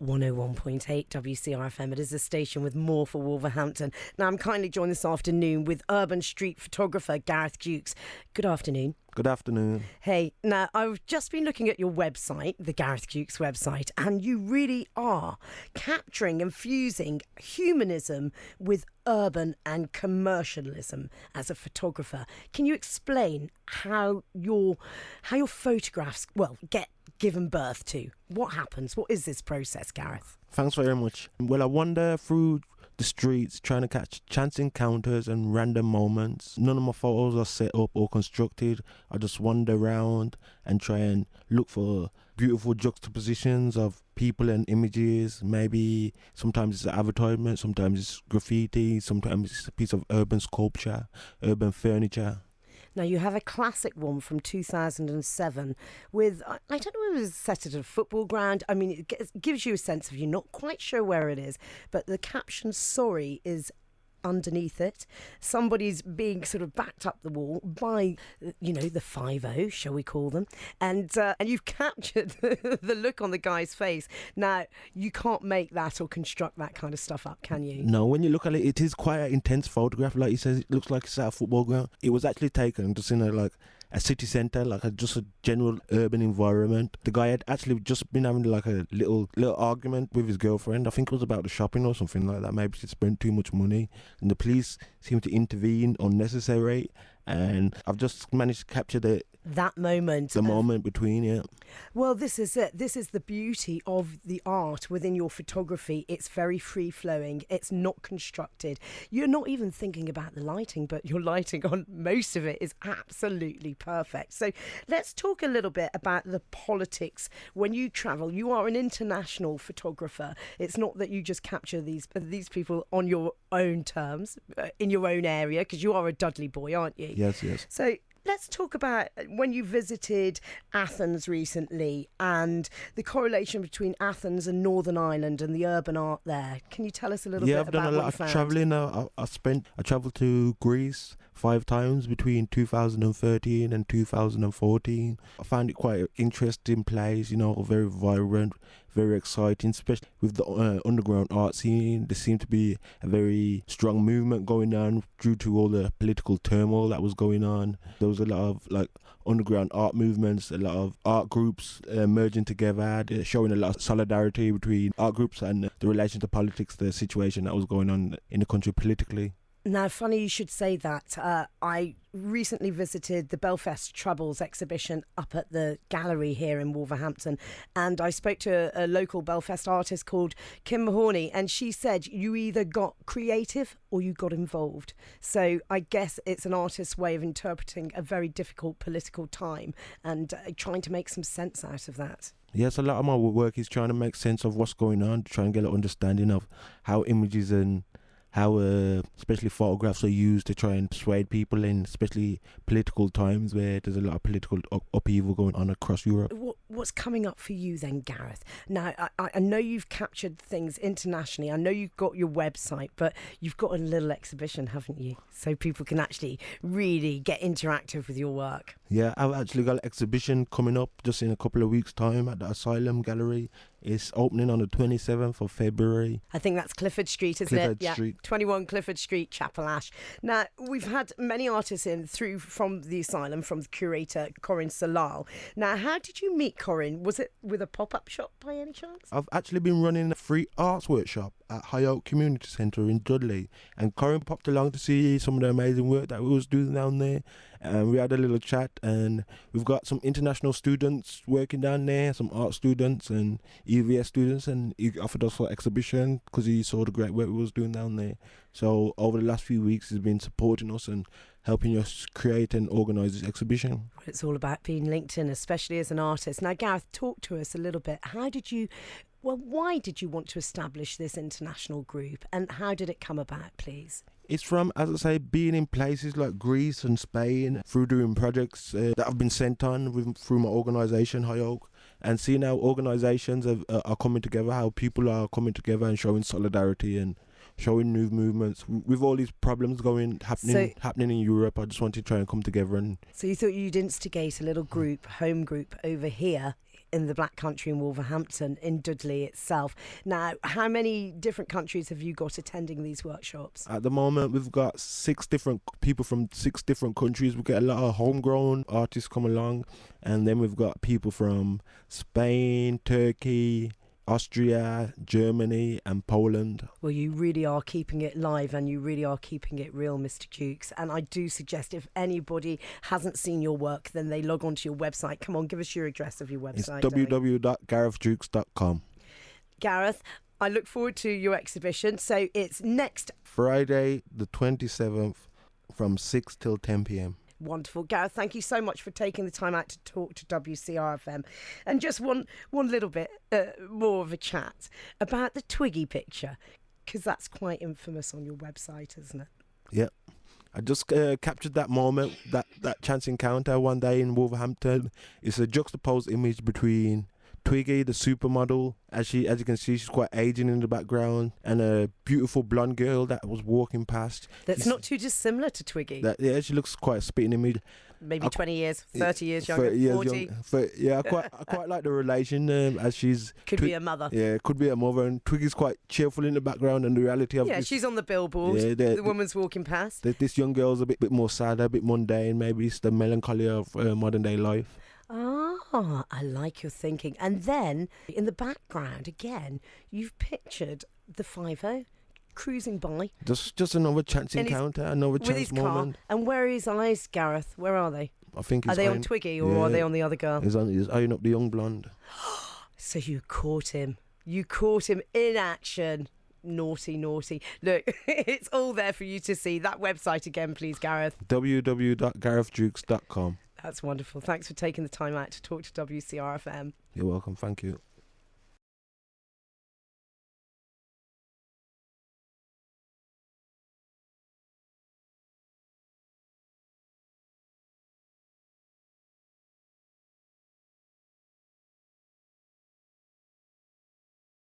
101.8 WCRFM. It is a station with more for Wolverhampton. Now, I'm kindly joined this afternoon with urban street photographer Gareth Dukes. Good afternoon. Good afternoon. Hey, now I've just been looking at your website, the Gareth Dukes website, and you really are capturing and fusing humanism with urban and commercialism as a photographer. Can you explain how your photographs, get given birth to? What happens? What is this process, Gareth? Thanks very much. Well, I wander through the streets trying to catch chance encounters and random moments. None of my photos are set up or constructed. I just wander around and try and look for beautiful juxtapositions of people and images. Maybe sometimes it's an advertisement, sometimes it's graffiti, sometimes it's a piece of urban sculpture, urban furniture. Now, you have a classic one from 2007 with, I don't know if it was set at a football ground. I mean, it gives you a sense of you're not quite sure where it is, but the caption, sorry, is underneath it. Somebody's being sort of backed up the wall by, the 5-0, shall we call them, and you've captured the look on the guy's face. Now, you can't make that or construct that kind of stuff up, can you? No, when you look at it, it is quite an intense photograph. Like he says, it looks like it's at a football ground. It was actually taken just in a city centre, just a general urban environment. The guy had actually just been having like a little argument with his girlfriend. I think it was about the shopping or something like that. Maybe she spent too much money, and the police seemed to intervene unnecessary. And I've just managed to capture the moment between it. Well, this is it. This is the beauty of the art within your photography. It's very free-flowing. It's not constructed. You're not even thinking about the lighting, but your lighting on most of it is absolutely perfect. So let's talk a little bit about the politics. When you travel, you are an international photographer. It's not that you just capture these people on your own terms, in your own area, because you are a Dudley boy, aren't you? Yes. So let's talk about when you visited Athens recently and the correlation between Athens and Northern Ireland and the urban art there. Can you tell us a little bit about what you found? Yeah, I've done a lot of travelling now. I travelled to Greece 5 times between 2013 and 2014. I found it quite an interesting place, very vibrant, very exciting, especially with the underground art scene. There seemed to be a very strong movement going on due to all the political turmoil that was going on. There was a lot of underground art movements, a lot of art groups merging together, showing a lot of solidarity between art groups and the relation to politics, the situation that was going on in the country politically. Now, funny you should say that. I recently visited the Belfast Troubles exhibition up at the gallery here in Wolverhampton, and I spoke to a local Belfast artist called Kim Mahoney, and she said you either got creative or you got involved. So I guess it's an artist's way of interpreting a very difficult political time and trying to make some sense out of that. Yes, a lot of my work is trying to make sense of what's going on, trying to get an understanding of how images and how especially photographs are used to try and persuade people in especially political times where there's a lot of political upheaval going on across Europe. What's coming up for you then, Gareth? Now, I know you've captured things internationally. I know you've got your website, but you've got a little exhibition, haven't you? So people can actually really get interactive with your work. Yeah, I've actually got an exhibition coming up just in a couple of weeks' time at the Asylum Gallery. It's opening on the 27th of February. I think that's Clifford Street, isn't Clifford it? Yeah, Street. 21 Clifford Street, Chapel Ash. Now, we've had many artists from the Asylum, from the curator, Corinne Salal. Now, how did you meet Corinne? Was it with a pop-up shop by any chance? I've actually been running a free arts workshop at High Oak Community Centre in Dudley, and Corinne popped along to see some of the amazing work that we was doing down there, and we had a little chat, and we've got some international students working down there, some art students and EVS students, and he offered us an exhibition because he saw the great work we was doing down there. So over the last few weeks he's been supporting us and helping us create and organise this exhibition. It's all about being linked in, especially as an artist. Now, Gareth, talk to us a little bit. Why did you want to establish this international group, and how did it come about, please? It's from, as I say, being in places like Greece and Spain, through doing projects that I've been sent on through my organisation, High Oak, and seeing how organisations are coming together, how people are coming together and showing solidarity and showing new movements with all these problems happening in Europe. I just wanted to try and come together. And so you thought you'd instigate a little group, home group over here in the Black Country in Wolverhampton, in Dudley itself. Now, how many different countries have you got attending these workshops? At the moment, we've got 6 different people from 6 different countries. We get a lot of homegrown artists come along, and then we've got people from Spain, Turkey, Austria, Germany and Poland. Well, you really are keeping it live and you really are keeping it real, Mr. Dukes. And I do suggest if anybody hasn't seen your work, then they log onto your website. Come on, give us your address of your website. It's www.garethjukes.com. Gareth, I look forward to your exhibition. So it's next Friday the 27th from 6 till 10 p.m. Wonderful. Gareth, thank you so much for taking the time out to talk to WCRFM. And just one little bit more of a chat about the Twiggy picture, because that's quite infamous on your website, isn't it? Yeah. I just captured that moment, that chance encounter one day in Wolverhampton. It's a juxtaposed image between Twiggy, the supermodel, as you can see, she's quite aging in the background, and a beautiful blonde girl that was walking past. That's not too dissimilar to Twiggy. Yeah, she looks quite a spitting image. Maybe 20 years, 30 years younger, 40. Yeah, I quite like the relation as she's... Could be a mother. Yeah, could be a mother, and Twiggy's quite cheerful in the background, and the reality of yeah, she's on the billboard, the woman's walking past. This young girl's a bit more sad, a bit mundane, maybe it's the melancholy of modern day life. Ah, I like your thinking. And then, in the background, again, you've pictured the 5-0 cruising by. Just another chance encounter, another chance with his moment. Car. And where are his eyes, Gareth? Where are they? I think are they on Twiggy or are they on the other girl? He's eyeing up the young blonde. So you caught him. You caught him in action. Naughty, naughty. Look, it's all there for you to see. That website again, please, Gareth. www.garethjukes.com. That's wonderful. Thanks for taking the time out to talk to WCRFM. You're welcome. Thank you.